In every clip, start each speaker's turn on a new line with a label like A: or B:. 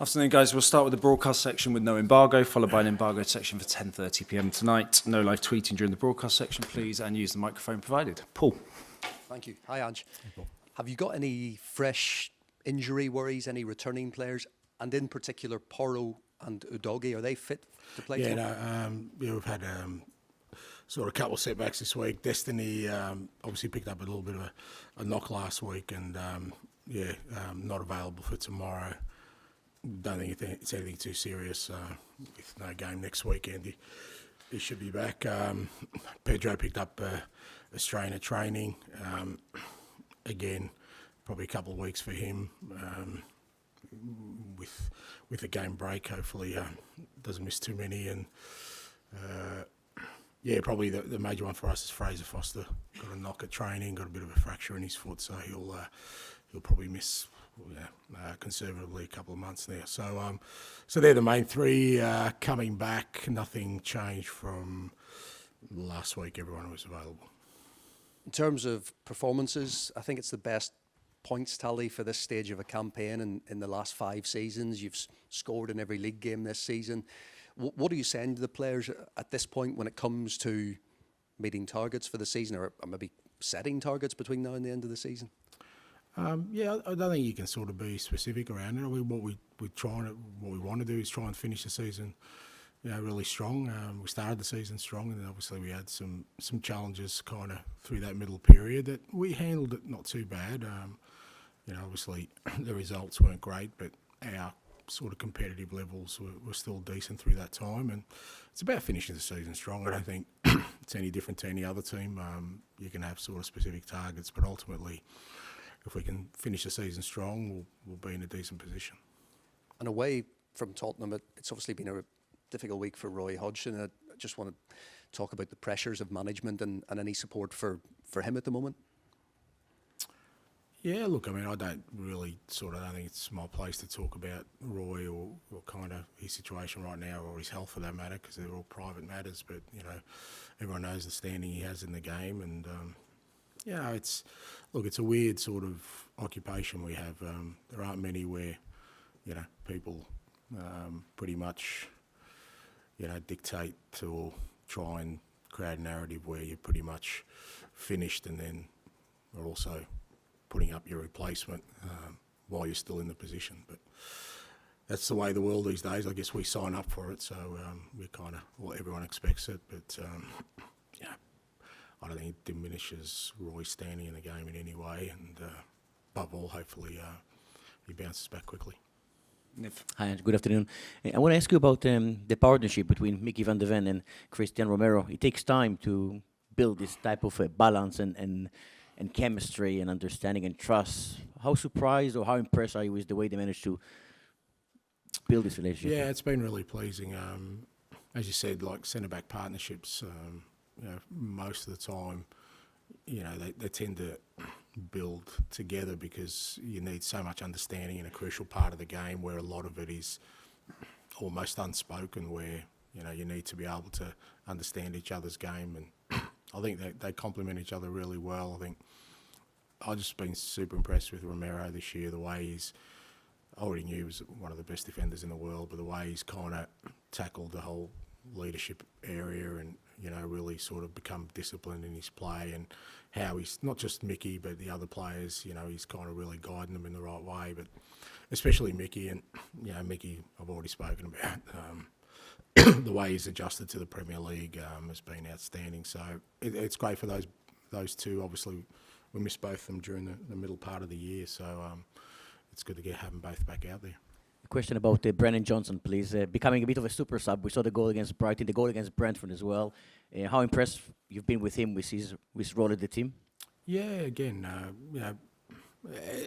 A: Afternoon, guys. We'll start with the broadcast section with no embargo, followed by an embargoed section for 10:30 p.m. tonight. No live tweeting during the broadcast section, please, and use the microphone provided. Paul.
B: Thank you. Hi, Ange. Have you got any fresh injury worries, any returning players, and in particular, Porro and Udogie, are they fit to play?
C: We've had sort of a couple of setbacks this week. Destiny obviously picked up a little bit of a knock last week, and not available for tomorrow. Don't think it's anything too serious. With no game next weekend, he should be back. Pedro picked up a strain of training. Again, probably a couple of weeks for him. With a game break, hopefully doesn't miss too many. And probably the major one for us is Fraser Foster. Got a knock at training, got a bit of a fracture in his foot, so he'll probably miss. Conservatively a couple of months now. So they're the main three coming back. Nothing changed from last week. Everyone was available.
B: In terms of performances, I think it's the best points tally for this stage of a campaign in the last 5 seasons. You've scored in every league game this season. What are you saying to the players at this point when it comes to meeting targets for the season, or maybe setting targets between now and the end of the season?
C: I don't think you can sort of be specific around it. I mean, what we want to do is try and finish the season, really strong. We started the season strong, and then obviously we had some challenges kind of through that middle period that we handled it not too bad. Obviously the results weren't great, but our sort of competitive levels were still decent through that time, and it's about finishing the season strong. I don't think it's any different to any other team. You can have sort of specific targets, but ultimately, if we can finish the season strong, we'll be in a decent position.
B: And away from Tottenham, it's obviously been a difficult week for Roy Hodgson. I just want to talk about the pressures of management and any support for him at the moment.
C: Yeah, look, I mean, I don't think it's my place to talk about Roy or kind of his situation right now or his health for that matter, because they're all private matters. But, everyone knows the standing he has in the game, and it's a weird sort of occupation we have. There aren't many where, people pretty much, dictate to or try and create a narrative where you're pretty much finished and then are also putting up your replacement while you're still in the position. But that's the way of the world these days. I guess we sign up for it, so we kind of, everyone expects it. But I don't think it diminishes Roy's standing in the game in any way, and above all, hopefully he bounces back quickly.
D: Hi, good afternoon. I want to ask you about the partnership between Mickey van de Ven and Dijk Romero. It takes time to build this type of balance and chemistry and understanding and trust. How surprised or how impressed are you with the way they managed to build this relationship?
C: Yeah, it's been really pleasing. As you said, like centre-back partnerships, most of the time, they tend to build together because you need so much understanding in a crucial part of the game where a lot of it is almost unspoken, where, you need to be able to understand each other's game. And I think they complement each other really well. I think I've just been super impressed with Romero this year, the way I already knew he was one of the best defenders in the world, but the way he's kind of tackled the whole leadership area and, really sort of become disciplined in his play, and how he's not just Mickey, but the other players, he's kind of really guiding them in the right way, but especially Mickey. And, Mickey, I've already spoken about. The way he's adjusted to the Premier League has been outstanding. So it's great for those two. Obviously, we missed both of them during the middle part of the year, so it's good to have them both back out there.
D: A question about Brennan Johnson, please. Becoming a bit of a super sub. We saw the goal against Brighton, the goal against Brentford as well. How impressed you've been with him, with his role at the team? Yeah,
C: again,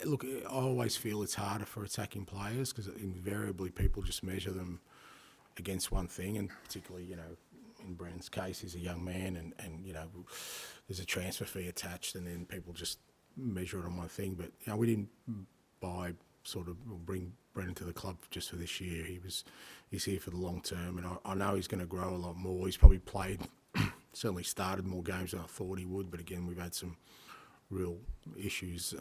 C: look, I always feel it's harder for attacking players because invariably people just measure them against one thing, and particularly, in Brennan's case, he's a young man, and there's a transfer fee attached, and then people just measure it on one thing. But we didn't bring Brennan to the club just for this year. He's here for the long term, and I know he's going to grow a lot more. He's probably played, certainly started more games than I thought he would. But again, we've had some real issues,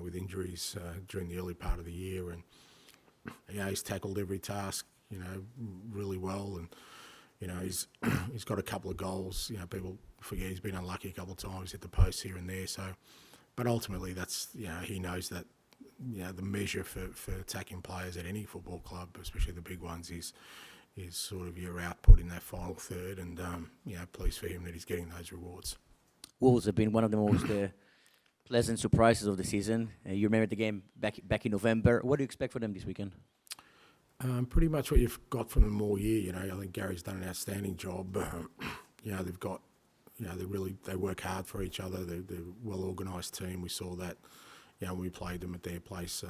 C: with injuries during the early part of the year, and he's tackled every task, really well, and he's got a couple of goals. People forget he's been unlucky a couple of times, hit the post here and there. So, but ultimately, that's he knows that the measure for attacking players at any football club, especially the big ones, is sort of your output in that final third, and pleased for him that he's getting those rewards.
D: Wolves have been one of the most pleasant surprises of the season. You remember the game back in November. What do you expect for them this weekend?
C: Pretty much what you've got from them all year. I think Gary's done an outstanding job. They've got, they work hard for each other. They're a well-organised team. We saw that, when we played them at their place.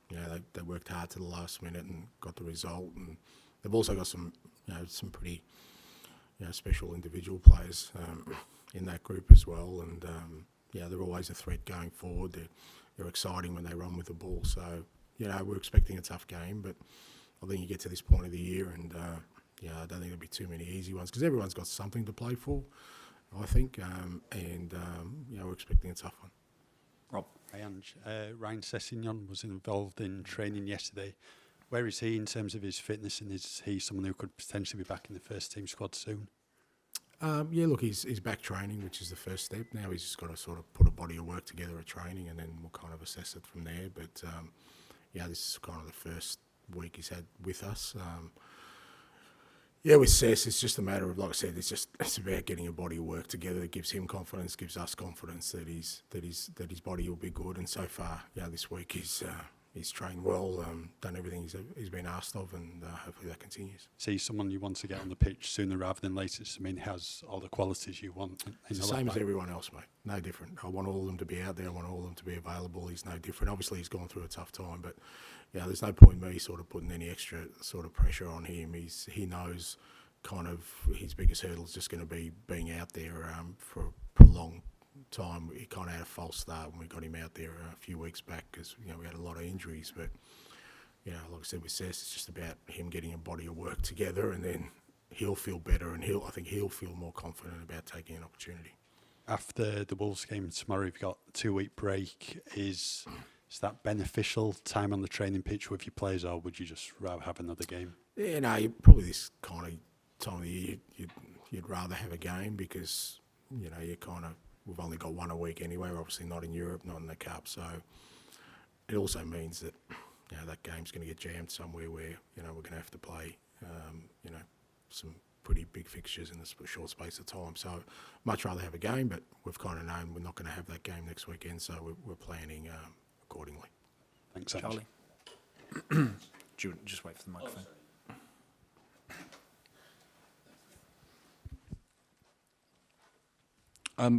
C: They worked hard to the last minute and got the result. And they've also got some pretty, special individual players in that group as well. And they're always a threat going forward. They're exciting when they run with the ball. So we're expecting a tough game, but I think you get to this point of the year, and I don't think there'll be too many easy ones because everyone's got something to play for, I think, we're expecting a tough one.
A: Rob.
E: Hi, Ange. Ryan Sessegnon was involved in training yesterday. Where is he in terms of his fitness, and is he someone who could potentially be back in the first team squad soon?
C: Look, he's back training, which is the first step. Now he's just got to sort of put a body of work together at training, and then we'll kind of assess it from there. But this is kind of the first week he's had with us. With Sess, it's just a matter of, like I said, it's about getting a body of work together that gives him confidence, gives us confidence that his body will be good. And so far, this week he's trained well, done everything he's been asked of, and hopefully that continues.
E: See someone you want to get on the pitch sooner rather than later. I mean, has all the qualities you want.
C: It's the same as everyone else, mate. No different. I want all of them to be out there. I want all of them to be available. He's no different. Obviously, he's gone through a tough time, but there's no point in me sort of putting any extra sort of pressure on him. He knows kind of his biggest hurdle is just going to be being out there for a prolonged time. He kind of had a false start when we got him out there a few weeks back because we had a lot of injuries. But like I said with Sess, it's just about him getting a body of work together, and then he'll feel better, and I think he'll feel more confident about taking an opportunity.
E: After the Wolves game tomorrow, you've got a 2-week break. Is that beneficial time on the training pitch with your players, or would you just rather have another game?
C: Probably this kind of time of the year you'd rather have a game because we've only got one a week anyway. We're obviously not in Europe, not in the Cup, so it also means that that game's going to get jammed somewhere where we're going to have to play some pretty big fixtures in a short space of time. So much rather have a game, but we've kind of known we're not going to have that game next weekend, so we're planning accordingly.
E: Thanks, Ange.
A: Charlie. Do you just wait for the microphone?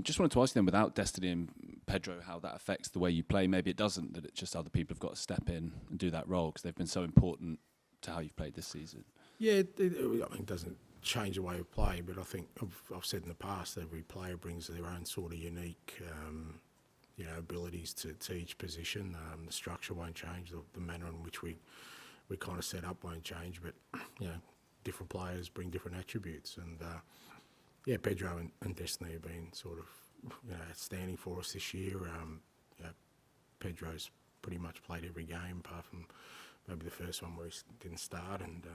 F: Just wanted to ask them, without Destiny and Pedro, how that affects the way you play. Maybe it doesn't, that it's just other people have got to step in and do that role because they've been so important to how you've played this season.
C: Yeah, it doesn't change the way of play, but I think I've said in the past that every player brings their own sort of unique abilities to each position. The structure won't change, the manner in which we kind of set up won't change, but different players bring different attributes, and Pedro and Destiny have been sort of outstanding for us this year. Pedro's pretty much played every game apart from maybe the first one where he didn't start, and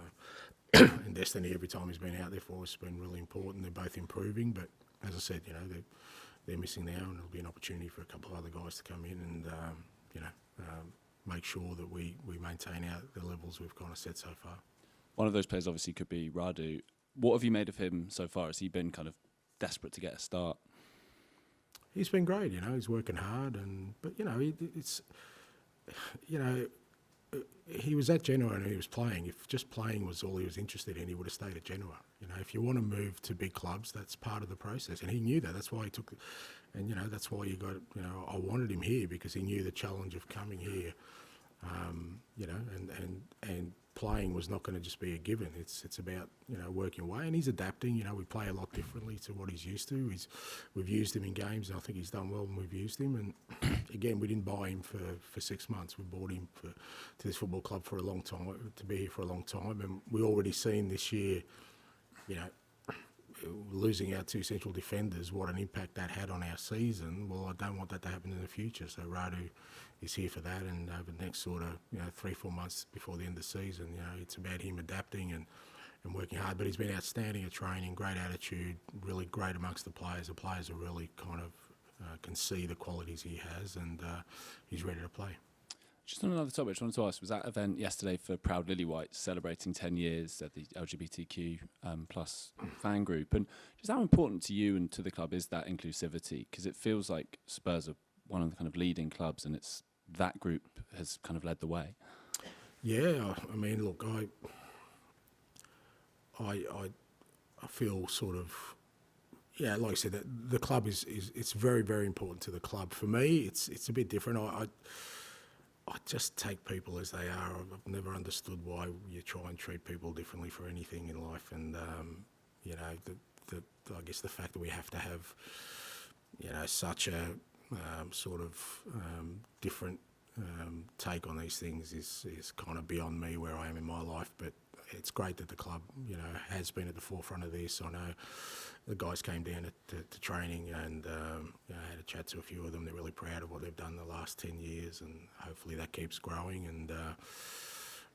C: and Destiny, every time he's been out there for us, has been really important. They're both improving, but as I said, they're missing now, and there'll be an opportunity for a couple of other guys to come in and make sure that we maintain the levels we've kind of set so far.
F: One of those players obviously could be Radu. What have you made of him so far? Has he been kind of desperate to get a start?
C: He's been great, he's working hard, but he was at Genoa and he was playing. If just playing was all he was interested in, he would have stayed at Genoa. If you want to move to big clubs, that's part of the process, and he knew that. That's why he took, and that's why you got. I wanted him here because he knew the challenge of coming here, and playing was not going to just be a given. It's about working away, and he's adapting. We play a lot differently to what he's used to. We've used him in games, and I think he's done well when we've used him. And again, we didn't buy him for 6 months. We bought him to this football club for a long time, to be here for a long time. And we already seen this year, losing our two central defenders, what an impact that had on our season. Well, I don't want that to happen in the future. So Radu is here for that, and over the next sort of 3-4 months before the end of the season, it's about him adapting and working hard. But he's been outstanding at training, great attitude, really great amongst the players. The players are really kind of can see the qualities he has, and he's ready to play.
F: Just on another topic, I wanted to ask, was that event yesterday for Proud Lily-Whites celebrating 10 years at the LGBTQ plus fan group? And just how important to you and to the club is that inclusivity? Because it feels like Spurs are one of the kind of leading clubs, and it's that group has kind of led the way. Yeah,
C: I mean, look, I feel sort of, like I said, that the club is it's very, very important to the club. For me, it's a bit different. I just take people as they are. I've never understood why you try and treat people differently for anything in life. And, I guess the fact that we have to have, such a sort of different take on these things is kind of beyond me where I am in my life. But it's great that the club, has been at the forefront of this. I know the guys came down to training and I had a chat to a few of them. They're really proud of what they've done the last 10 years, and hopefully that keeps growing. And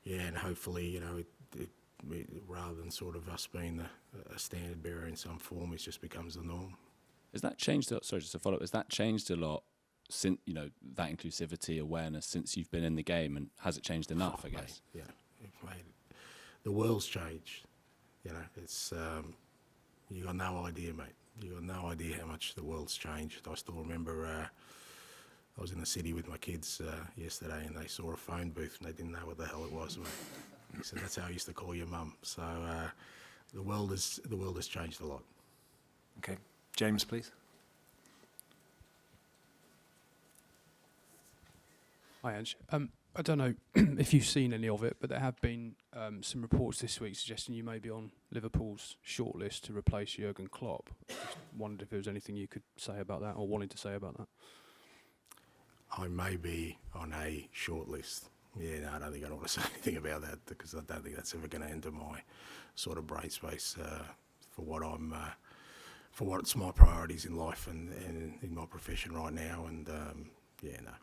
C: and hopefully, it, rather than sort of us being a standard bearer in some form, it just becomes the norm.
F: Has that changed? Sorry, just to follow up. Has that changed a lot since that inclusivity awareness since you've been in the game, and has it changed enough? I guess.
C: Mate, the world's changed. It's you got no idea, mate. You got no idea how much the world's changed. I still remember I was in the city with my kids yesterday, and they saw a phone booth and they didn't know what the hell it was, mate. He said, "That's how I used to call your mum." So the world has changed a lot.
A: Okay, James, please.
G: Hi, Ange. I don't know if you've seen any of it, but there have been some reports this week suggesting you may be on Liverpool's shortlist to replace Jurgen Klopp. Just wondered if there was anything you could say about that, or wanted to say about that.
C: I may be on a shortlist. No, I don't think I want to say anything about that, because I don't think that's ever going to enter my sort of brain space for what's my priorities in life and in my profession right now. And no.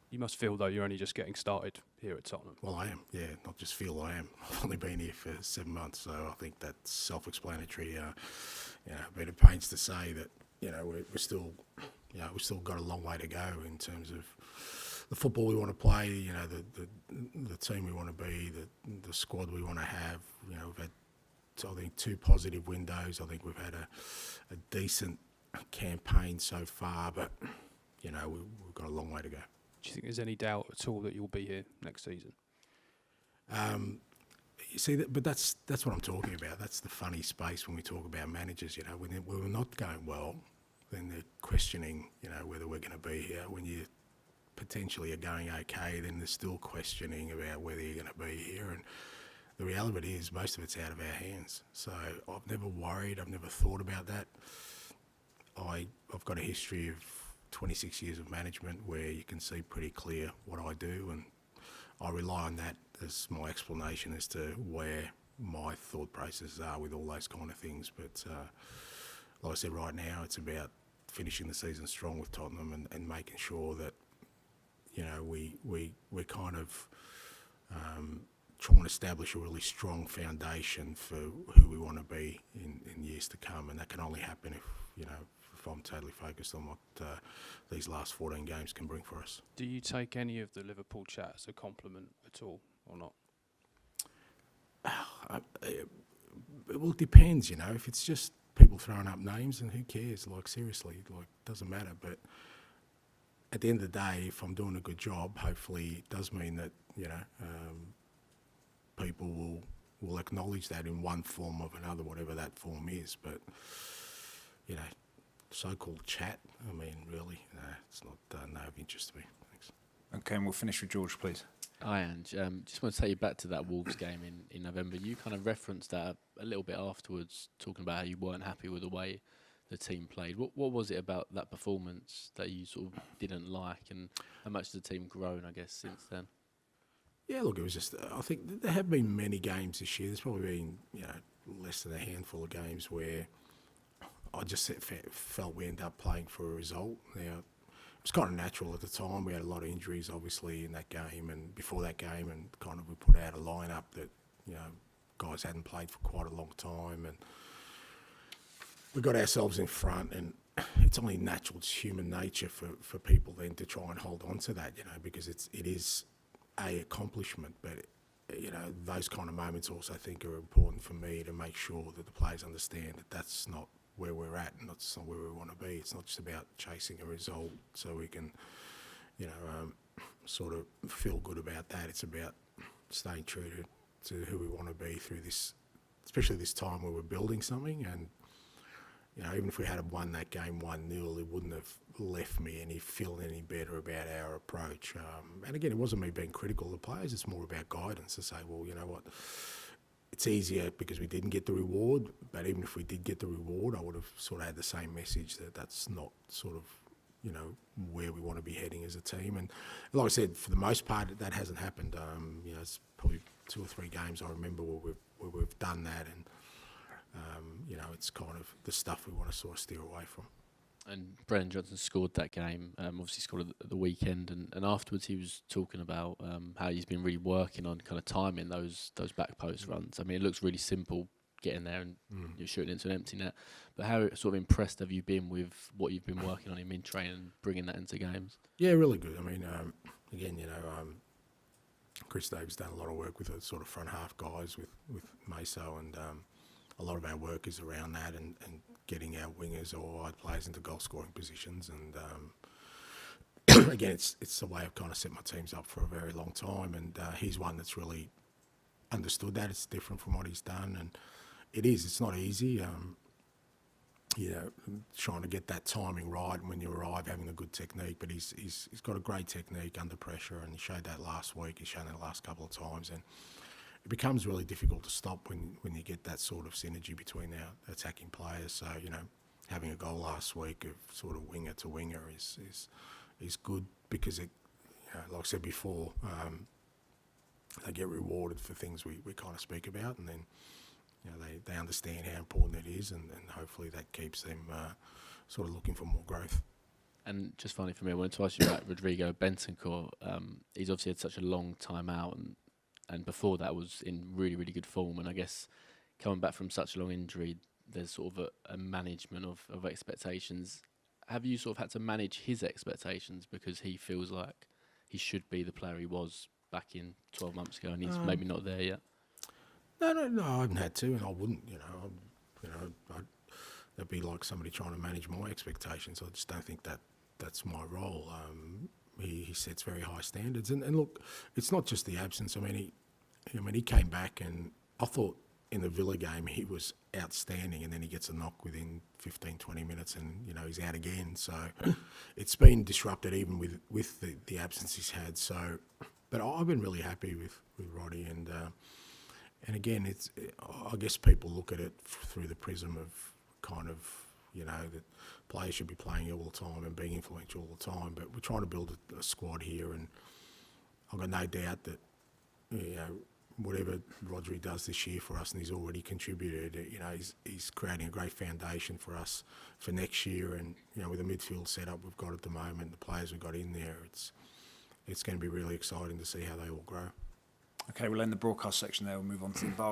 G: You must feel, though, you're only just getting started here at Tottenham.
C: Well, I am, not just feel, I am. I've only been here for 7 months, so I think that's self-explanatory. I've been at pains to say that, we're still, we've still got a long way to go in terms of the football we want to play, the team we want to be, the squad we want to have. We've had, I think, 2 positive windows. I think we've had a decent campaign so far, but, we've got a long way to go.
G: Do you think there's any doubt at all that you'll be here next season?
C: You see, but that's what I'm talking about. That's the funny space when we talk about managers. When we're not going well, then they're questioning, whether we're going to be here. When you potentially are going okay, then they're still questioning about whether you're going to be here. And the reality is, most of it's out of our hands. So I've never worried. I've never thought about that. I've got a history of 26 years of management where you can see pretty clear what I do, and I rely on that as my explanation as to where my thought processes are with all those kind of things. But like I said, right now it's about finishing the season strong with Tottenham and making sure that we're kind of trying to establish a really strong foundation for who we want to be in years to come, and that can only happen if I'm totally focused on what these last 14 games can bring for us.
G: Do you take any of the Liverpool chat as a compliment at all, or not?
C: Well, it depends, If it's just people throwing up names, then who cares? Seriously, doesn't matter. But at the end of the day, if I'm doing a good job, hopefully it does mean that, people will acknowledge that in one form or another, whatever that form is. But, so-called chat, I mean, really, it's not no of interest to me. Thanks.
A: Okay, and we'll finish with George, please.
H: Hi, Ange. Just want to take you back to that Wolves game in November. You kind of referenced that a little bit afterwards, talking about how you weren't happy with the way the team played. What was it about that performance that you sort of didn't like, and how much has the team grown, I guess, since then?
C: Yeah, look, it was just, I think there have been many games this year. There's probably been, less than a handful of games where I just felt we ended up playing for a result. Now, it was kind of natural at the time. We had a lot of injuries, obviously, in that game and before that game, and kind of we put out a lineup that, you know, guys hadn't played for quite a long time, and we got ourselves in front, and it's only natural, it's human nature for people then to try and hold on to that, you know, because it is a accomplishment, but you know, those kind of moments also I think are important for me to make sure that the players understand that that's not where we're at and that's not where we want to be. It's not just about chasing a result so we can, you know, sort of feel good about that. It's about staying true to who we want to be through this, especially this time where we're building something. And you know, even if we had won that game 1-0, it wouldn't have left me feeling any better about our approach. And again, it wasn't me being critical of the players. It's more about guidance to say, well, you know what, it's easier because we didn't get the reward. But even if we did get the reward, I would have sort of had the same message that that's not sort of, you know, where we want to be heading as a team. And like I said, for the most part, that hasn't happened. You know, it's probably 2 or 3 games I remember where we've done that, and you know, it's kind of the stuff we want to sort of steer away from.
H: And Brennan Johnson scored that game, obviously scored at the weekend, and afterwards he was talking about how he's been really working on kind of timing those back post runs. I mean, it looks really simple, getting there and you're shooting into an empty net, but how sort of impressed have you been with what you've been working on in training and bringing that into games?
C: Yeah, really good. I mean, again, you know, Chris Davis done a lot of work with the sort of front half guys with Meso, and a lot of our work is around that and getting our wingers or wide players into goal scoring positions. And again, it's the way I've kind of set my teams up for a very long time. And he's one that's really understood that. It's different from what he's done, and it's not easy. You know, trying to get that timing right, and when you arrive, having a good technique. But he's got a great technique under pressure, and he showed that last week. He's shown that the last couple of times, and it becomes really difficult to stop when you get that sort of synergy between our attacking players. So, you know, having a goal last week of sort of winger to winger is good, because it, you know, like I said before, they get rewarded for things we kind of speak about, and then, you know, they understand how important it is, and hopefully that keeps them sort of looking for more growth.
H: And just finally for me, I wanted to ask you about Rodrigo Bentancur. He's obviously had such a long time out, and before that was in really, really good form. And I guess coming back from such a long injury, there's sort of a management of expectations. Have you sort of had to manage his expectations because he feels like he should be the player he was back in 12 months ago, and he's maybe not there yet? No, I haven't had to, and I wouldn't. That'd be like somebody trying to manage my expectations. I just don't think that's my role. He sets very high standards, and look, it's not just the absence. I mean, he came back, and I thought in the Villa game he was outstanding, and then he gets a knock within 15, 20 minutes, and you know, he's out again. So it's been disrupted even with the absence he's had. So, but I've been really happy with Roddy, and again, I guess people look at it through the prism of kind of, you know, that players should be playing all the time and being influential all the time. But we're trying to build a squad here, and I've got no doubt that, you know, whatever Rodri does this year for us, and he's already contributed, you know, he's creating a great foundation for us for next year. And, you know, with the midfield setup we've got at the moment, the players we've got in there, it's going to be really exciting to see how they all grow.
A: Okay, we'll end the broadcast section there. We'll move on to the embargo.